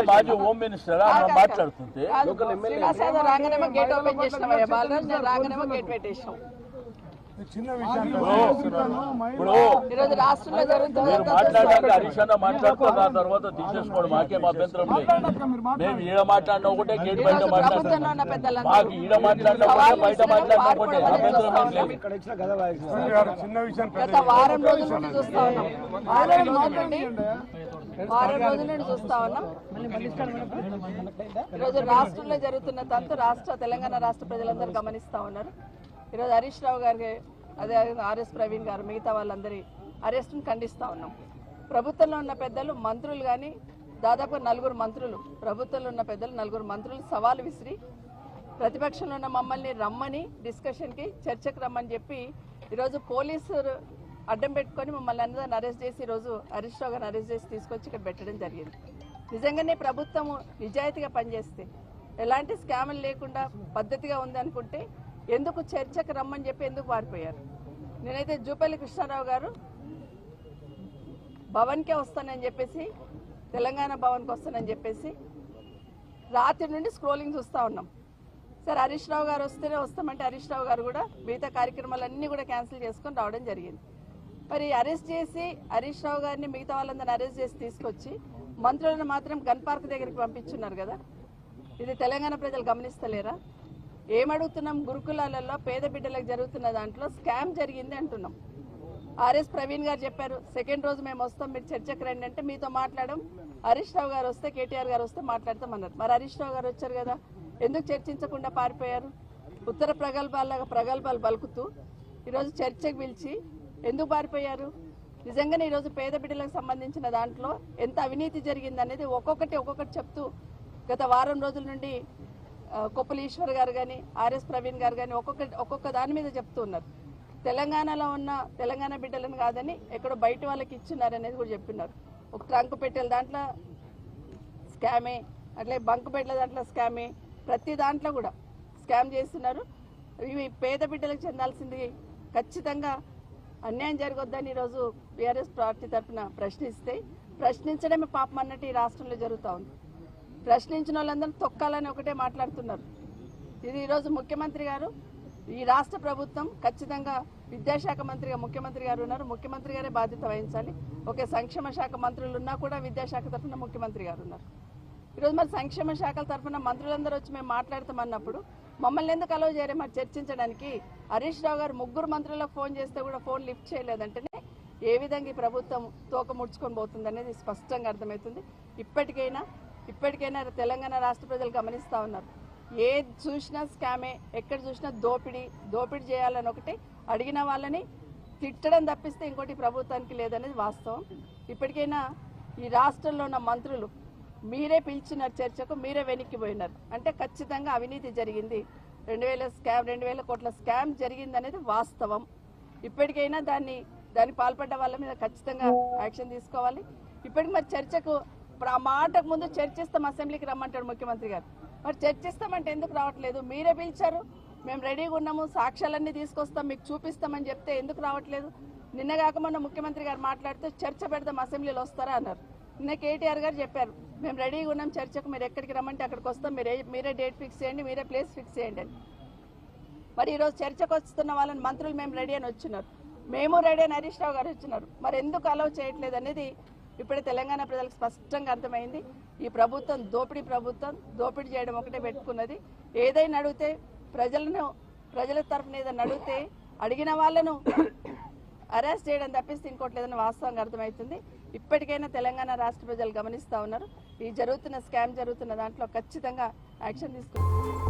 మాజీ home minister మాట్లాడుతుంటే మాట్లాడాక హరీష్ అన్న మాట్లాడుతున్న తర్వాత తీసేసుకోండి, మాకేం అభ్యంతరం లేదు. మేము ఈడ మాట్లాడినా ఒకటే, గేట్ బయట మాట్లాడుతున్నాం, మాకు ఈడ మాట్లాడినా ఒకటే, బయట మాట్లాడినా ఒకటే, అభ్యంతరం ఏం లేదు. గత వారం రోజుల నుండి చూస్తా ఉన్నాం, వారం రోజుల నుండి చూస్తా ఉన్నాం. ఈరోజు రాష్ట్రంలో జరుగుతున్న తంతు తెలంగాణ రాష్ట్ర ప్రజలందరూ గమనిస్తా ఉన్నారు. ఈరోజు హరీష్ రావు గారికి, అదే ఆర్ఎస్ ప్రవీణ్ గారు, మిగతా వాళ్ళందరి అరెస్టును ఖండిస్తూ ఉన్నాం. ప్రభుత్వంలో ఉన్న పెద్దలు, మంత్రులు కానీ దాదాపు 4 మంత్రులు, ప్రభుత్వంలో ఉన్న పెద్దలు 4 మంత్రులు సవాలు విసిరి ప్రతిపక్షంలో ఉన్న మమ్మల్ని రమ్మని డిస్కషన్కి, చర్చకు రమ్మని చెప్పి ఈరోజు పోలీసులు అడ్డం పెట్టుకొని మమ్మల్ని అందరిని అరెస్ట్ చేసి ఈరోజు హరీష్ రావు గారిని అరెస్ట్ చేసి తీసుకొచ్చి ఇక్కడ పెట్టడం జరిగింది. నిజంగానే ప్రభుత్వము నిజాయితీగా పనిచేస్తే, ఎలాంటి స్కాములు లేకుండా పద్ధతిగా ఉందనుకుంటే ఎందుకు చర్చకు రమ్మని చెప్పి ఎందుకు పారిపోయారు? నేనైతే జూపల్లి కృష్ణారావు గారు భవన్కే వస్తానని చెప్పేసి, తెలంగాణ భవన్కి వస్తానని చెప్పేసి రాత్రి నుండి స్క్రోలింగ్ చూస్తూ ఉన్నాం. సరే హరీష్ రావు గారు వస్తేనే వస్తామంటే హరీష్ రావు గారు కూడా మిగతా కార్యక్రమాలన్నీ కూడా క్యాన్సిల్ చేసుకొని రావడం జరిగింది. మరి అరెస్ట్ చేసి హరీష్ రావు గారిని, మిగతా వాళ్ళందరినీ అరెస్ట్ చేసి తీసుకొచ్చి మంత్రులను మాత్రం గన్ పార్క్ దగ్గరికి పంపించున్నారు కదా. ఇది తెలంగాణ ప్రజలు గమనిస్తలేరా? ఏమడుగుతున్నాం? గురుకులాలలో పేద బిడ్డలకు జరుగుతున్న దాంట్లో స్కామ్ జరిగింది అంటున్నాం. ఆర్ఎస్ ప్రవీణ్ గారు చెప్పారు, సెకండ్ రోజు మేము వస్తాం, మీరు చర్చకు రండి అంటే మీతో మాట్లాడడం, హరీష్ రావు గారు వస్తే, కేటీఆర్ గారు వస్తే మాట్లాడతామన్నారు. మరి హరీష్ రావు గారు వచ్చారు కదా, ఎందుకు చర్చించకుండా పారిపోయారు? ఉత్తర ప్రగల్భాలు పలుకుతూ ఈరోజు చర్చకు పిలిచి ఎందుకు పారిపోయారు? నిజంగానే ఈరోజు పేద బిడ్డలకు సంబంధించిన దాంట్లో ఎంత అవినీతి జరిగింది అనేది ఒక్కొక్కటి చెప్తూ గత వారం రోజుల నుండి కొప్పుల ఈశ్వర్ గారు కానీ, ఆర్ఎస్ ప్రవీణ్ గారు కానీ ఒక్కొక్క దాని మీద చెప్తూ ఉన్నారు. తెలంగాణలో ఉన్న తెలంగాణ బిడ్డలను కాదని ఎక్కడో బయట వాళ్ళకి ఇచ్చినారు అనేది కూడా చెప్పినారు. ఒక ట్రంక్ పెట్టెల దాంట్లో స్కామే, అట్లే బంకు పెట్టెల దాంట్లో స్కామే, ప్రతి దాంట్లో కూడా స్కామ్ చేస్తున్నారు. ఇవి పేద బిడ్డలకు చెందాల్సింది ఖచ్చితంగా అన్యాయం జరగొద్దని ఈరోజు బీఆర్ఎస్ పార్టీ తరఫున ప్రశ్నించడమే పాపం అన్నట్టు ఈ రాష్ట్రంలో జరుగుతూ ఉంది. ప్రశ్నించిన వాళ్ళందరూ తొక్కాలని ఒకటే మాట్లాడుతున్నారు. ఇది ఈరోజు ముఖ్యమంత్రి గారు, ఈ రాష్ట్ర ప్రభుత్వం ఖచ్చితంగా విద్యాశాఖ మంత్రిగా ముఖ్యమంత్రి గారు ఉన్నారు, ముఖ్యమంత్రి గారే బాధ్యత వహించాలి. ఒకే సంక్షేమ శాఖ మంత్రులు ఉన్నా కూడా విద్యాశాఖ తరఫున ముఖ్యమంత్రి గారు ఉన్నారు. ఈరోజు మరి సంక్షేమ శాఖల తరఫున మంత్రులందరూ వచ్చి మేము మాట్లాడతామన్నప్పుడు మమ్మల్ని ఎందుకు అలౌ చేయరు మరి చర్చించడానికి? హరీష్ రావు గారు 3 మంత్రులకు ఫోన్ చేస్తే కూడా ఫోన్ లిఫ్ట్ చేయలేదంటేనే ఏ విధంగా ఈ ప్రభుత్వం తోక ముడుచుకొని పోతుంది అనేది స్పష్టంగా అర్థమవుతుంది. ఇప్పటికైనా తెలంగాణ రాష్ట్ర ప్రజలు గమనిస్తూ ఉన్నారు. ఏది చూసినా స్కామే, ఎక్కడ చూసినా దోపిడీ చేయాలని ఒకటి, అడిగిన వాళ్ళని తిట్టడం తప్పిస్తే ఇంకోటి ప్రభుత్వానికి లేదనేది వాస్తవం. ఇప్పటికైనా ఈ రాష్ట్రంలో ఉన్న మంత్రులు మీరే పిలిచినారు చర్చకు, మీరే వెనక్కిపోయినారు అంటే ఖచ్చితంగా అవినీతి జరిగింది. 2000 కోట్ల స్కామ్ జరిగింది అనేది వాస్తవం. ఇప్పటికైనా దాన్ని పాల్పడ్డ వాళ్ళ మీద ఖచ్చితంగా యాక్షన్ తీసుకోవాలి. ఇప్పటికి మరి చర్చకు ఆ మాటకు ముందు చర్చిస్తాం, అసెంబ్లీకి రమ్మంటాడు ముఖ్యమంత్రి గారు. మరి చర్చిస్తామంటే ఎందుకు రావట్లేదు? మీరే పిలిచారు, మేము రెడీగా ఉన్నాము, సాక్ష్యాలన్నీ తీసుకొస్తాం, మీకు చూపిస్తామని చెప్తే ఎందుకు రావట్లేదు? నిన్న కాక మొన్న ముఖ్యమంత్రి గారు మాట్లాడితే చర్చ పెడతాం, అసెంబ్లీలో వస్తారా అన్నారు. నిన్న కేటీఆర్ గారు చెప్పారు, మేము రెడీగా ఉన్నాం చర్చకు, మీరు ఎక్కడికి రమ్మంటే అక్కడికి వస్తాం, మీరే డేట్ ఫిక్స్ చేయండి, మీరే ప్లేస్ ఫిక్స్ చేయండి అని. మరి ఈరోజు చర్చకు వస్తున్న వాళ్ళని మంత్రులు మేము రెడీ అని వచ్చినారు, మేము రెడీ అని హరీష్ రావు గారు వచ్చినారు. మరి ఎందుకు అలౌ చేయట్లేదు అనేది ఇప్పుడే తెలంగాణ ప్రజలకు స్పష్టంగా అర్థమైంది. ఈ ప్రభుత్వం దోపిడీ చేయడం ఒకటే పెట్టుకున్నది. ఏదైనా అడిగితే ప్రజల తరఫున ఏదైనా అడిగితే అడిగిన వాళ్ళను అరెస్ట్ చేయడం తప్పిస్తే ఇంకోటి లేదని వాస్తవంగా అర్థమవుతుంది. ఇప్పటికైనా తెలంగాణ రాష్ట్ర ప్రజలు గమనిస్తూ ఉన్నారు. ఈ స్కామ్ జరుగుతున్న దాంట్లో ఖచ్చితంగా యాక్షన్ తీసుకుంటారు.